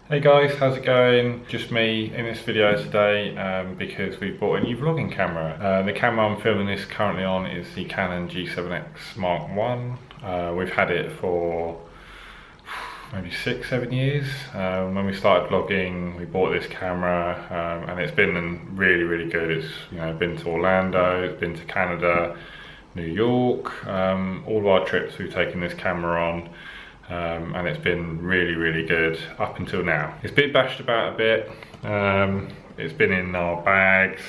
Hey guys, how's it going? Just me in this video today because we bought a new vlogging camera. The camera I'm filming this currently on is the Canon G7x M1. We've had it for maybe 6-7 years. When we started vlogging, we bought this camera and it's been really good. It's been to Orlando, it's been to Canada, New York. All of our trips we've taken this camera on. And it's been really good up until now. It's been bashed about a bit. It's been in our bags.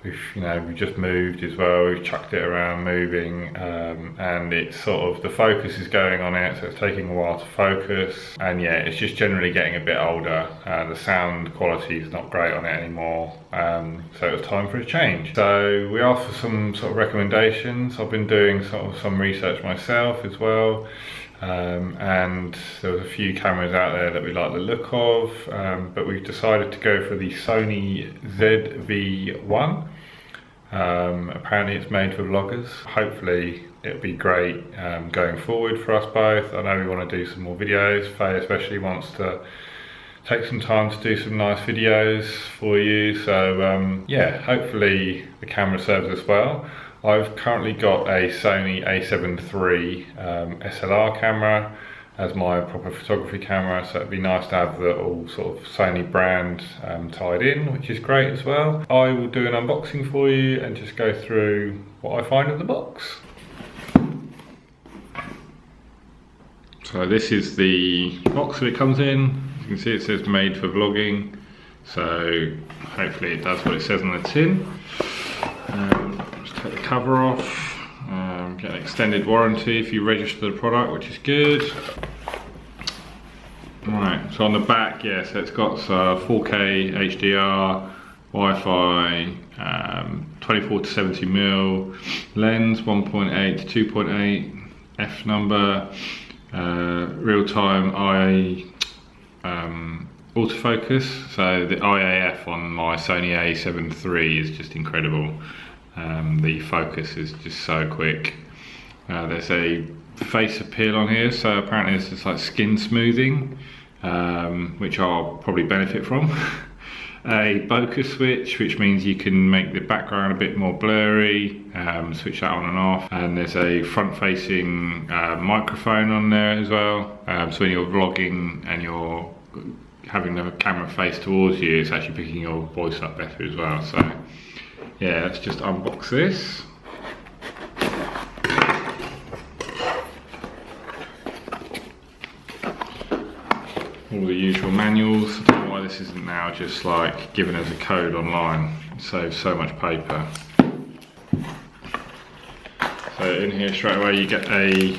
We've just moved as well. We've chucked it around moving, and it's sort of, the focus is going on it, so it's taking a while to focus. And yeah, it's just generally getting a bit older. The sound quality is not great on it anymore. So it was time for a change. So we asked for some sort of recommendations. I've been doing sort of some research myself as well. And there was a few cameras out there that we like the look of, but we've decided to go for the Sony ZV-1. Apparently it's made for vloggers. Hopefully it'll be great going forward for us both. I know we want to do some more videos. Faye especially wants to take some time to do some nice videos for you. So yeah, hopefully the camera serves us well. I've currently got a Sony A7 III SLR camera as my proper photography camera, so it'd be nice to have the all sort of Sony brand tied in, which is great as well. I will do an unboxing for you and just go through what I find in the box. So this is the box that it comes in. You can see it says made for vlogging, so hopefully it does what it says on the tin. Just take the cover off, get an extended warranty if you register the product, which is good. Right, so on the back, yes, it's got 4K HDR, Wi-Fi, 24 to 70mm lens, 1.8 to 2.8 f number, real-time eye autofocus. So the IAF on my Sony A7 III is just incredible. The focus is just so quick. There's a face appeal on here, so apparently it's just like skin smoothing, which I'll probably benefit from. A bokeh switch, which means you can make the background a bit more blurry, switch that on and off. And there's a front-facing microphone on there as well. So when you're vlogging and you're having the camera face towards you, it's actually picking your voice up better as well. So yeah, let's just unbox this. All the usual manuals. I don't know why this isn't now just like given as a code online. It saves so much paper. So in here straight away you get a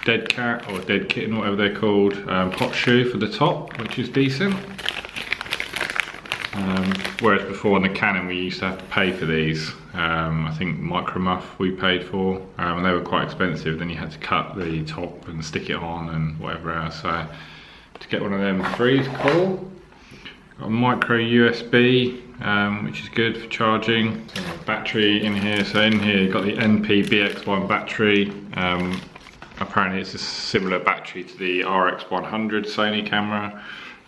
dead cat or dead kitten, whatever they're called, hot shoe for the top, which is decent. Whereas before on the Canon we used to have to pay for these. I think Micro Muff we paid for, and they were quite expensive. Then you had to cut the top and stick it on and whatever else. So to get one of them free is cool. Got a micro USB, which is good for charging. So battery in here. So in here you've got the NP BX1 battery. Apparently it's a similar battery to the RX100 Sony camera.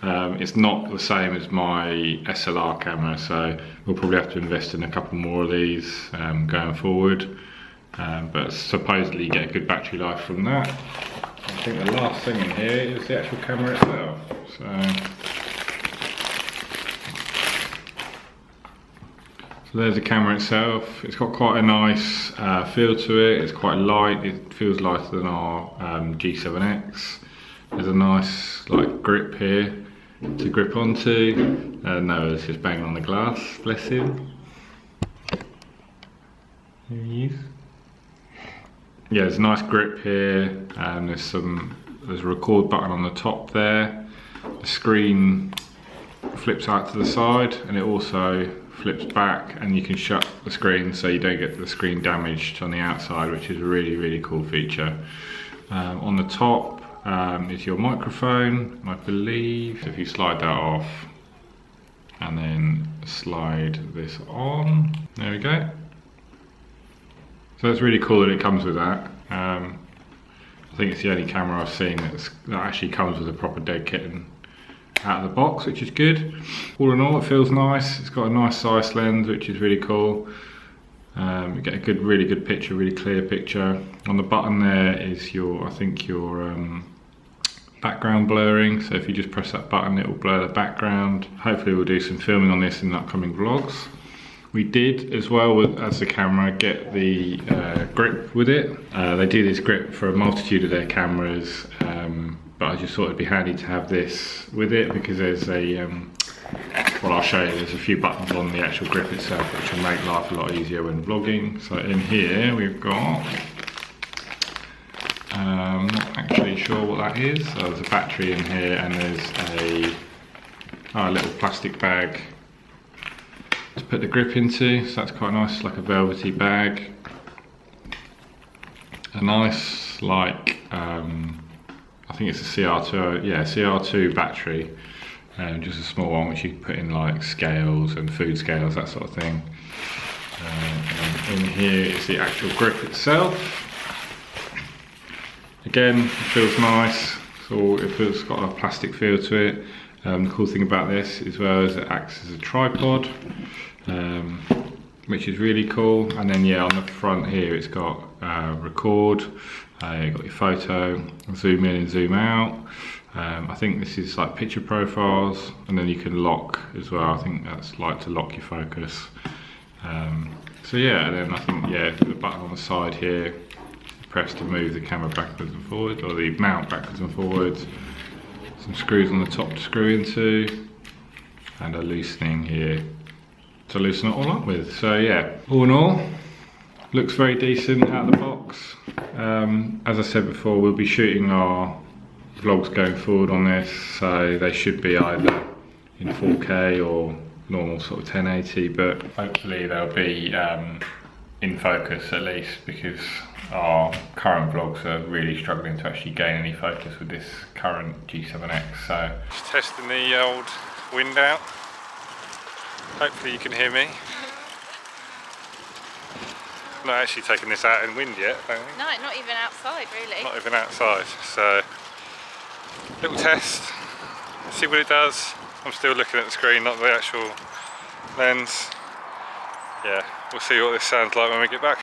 It's not the same as my SLR camera, so we'll probably have to invest in a couple more of these going forward. But supposedly you get a good battery life from that. I think the last thing in here is the actual camera itself. So there's the camera itself. It's got quite a nice feel to it. It's quite light. It feels lighter than our G7X. There's a nice like grip here to grip onto. No, it's just banging on the glass. Bless him. There he is. Yeah, there's a nice grip here, and there's a record button on the top there. The screen flips out to the side, and it also flips back, and you can shut the screen so you don't get the screen damaged on the outside, which is a really cool feature. On the top is your microphone, I believe. If you slide that off and then slide this on, there we go. So it's really cool that it comes with that. I think it's the only camera I've seen that actually comes with a proper dead kitten. out of the box, which is good. All in all, it feels nice. It's got a nice size lens, which is really cool. You get a really good picture, really clear picture. On the button there is your, I think your background blurring. So if you just press that button, it will blur the background. Hopefully we'll do some filming on this in upcoming vlogs. We did as well as the camera get the grip with it. They do this grip for a multitude of their cameras, but I just thought it'd be handy to have this with it because there's a well, I'll show you, there's a few buttons on the actual grip itself which will make life a lot easier when vlogging. So in here we've got, not actually sure what that is. So there's a battery in here and there's a little plastic bag to put the grip into. So that's quite nice, like a velvety bag. A nice, like, I think it's a CR2, yeah, CR2 battery. Just a small one which you can put in like scales and food scales, that sort of thing. And in here is the actual grip itself. Again, it feels nice, so it's got a plastic feel to it. The cool thing about this as well is it acts as a tripod, which is really cool. And then yeah, on the front here it's got record, you've got your photo, zoom in and zoom out. I think this is like picture profiles, and then you can lock as well. I think that's like to lock your focus. So yeah, and then I think, yeah, the button on the side here, press to move the camera backwards and forwards, or the mount backwards and forwards. Some screws on the top to screw into, and a loosening here to loosen it all up with. So yeah, all in all, looks very decent out of the box. As I said before, we'll be shooting our vlogs going forward on this, so they should be either in 4K or normal sort of 1080, but hopefully they'll be in focus at least, because our current vlogs are really struggling to actually gain any focus with this current G7X. So just testing the old wind out. Hopefully you can hear me. Not actually taking this out in wind yet, don't we? No, not even outside really. Not even outside, so little test, see what it does. I'm still looking at the screen, not the actual lens. Yeah, we'll see what this sounds like when we get back.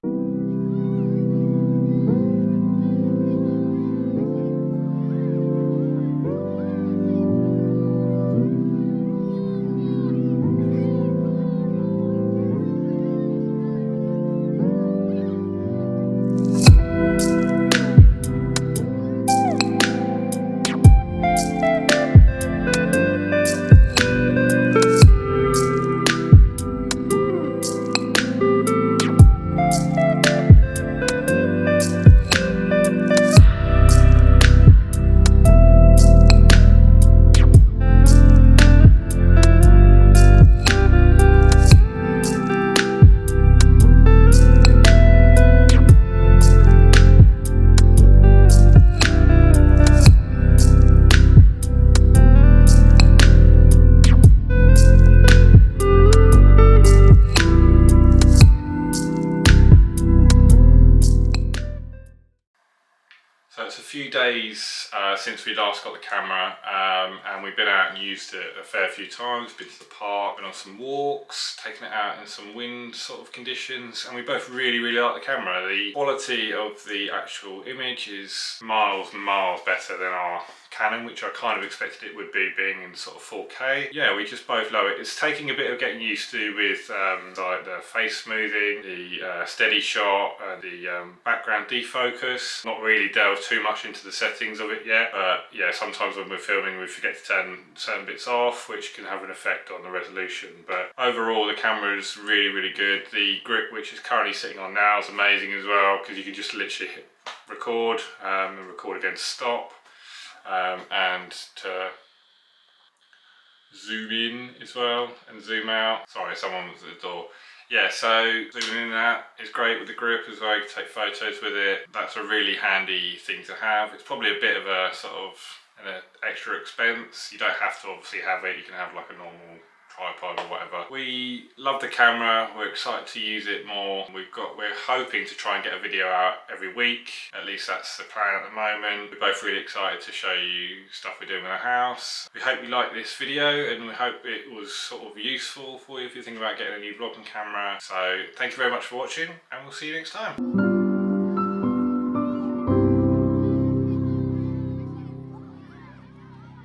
Days since we last got the camera, and we've been out and used it a fair few times. Been to the park, been on some walks, taken it out in some wind sort of conditions, and we both really like the camera. The quality of the actual image is miles and miles better than our Canon, which I kind of expected it would be, being in sort of 4K. Yeah, we just both love it. It's taking a bit of getting used to with like the face smoothing, the steady shot, and the background defocus. Not really delved too much into the settings of it yet, but yeah, sometimes when we're filming we forget to turn certain bits off, which can have an effect on the resolution. But overall the camera is really good. The grip, which is currently sitting on now, is amazing as well, because you can just literally hit record and record again, stop. And to zoom in as well and zoom out. Sorry, someone was at the door. Yeah, so zooming in and out is great with the grip as well. You can take photos with it. That's a really handy thing to have. It's probably a bit of a sort of an extra expense. You don't have to obviously have it. You can have like a normal tripod or whatever. We love the camera, we're excited to use it more. We're hoping to try and get a video out every week. At least that's the plan at the moment. We're both really excited to show you stuff we're doing in the house. We hope you liked this video and we hope it was sort of useful for you if you're thinking about getting a new vlogging camera. So thank you very much for watching and we'll see you next time.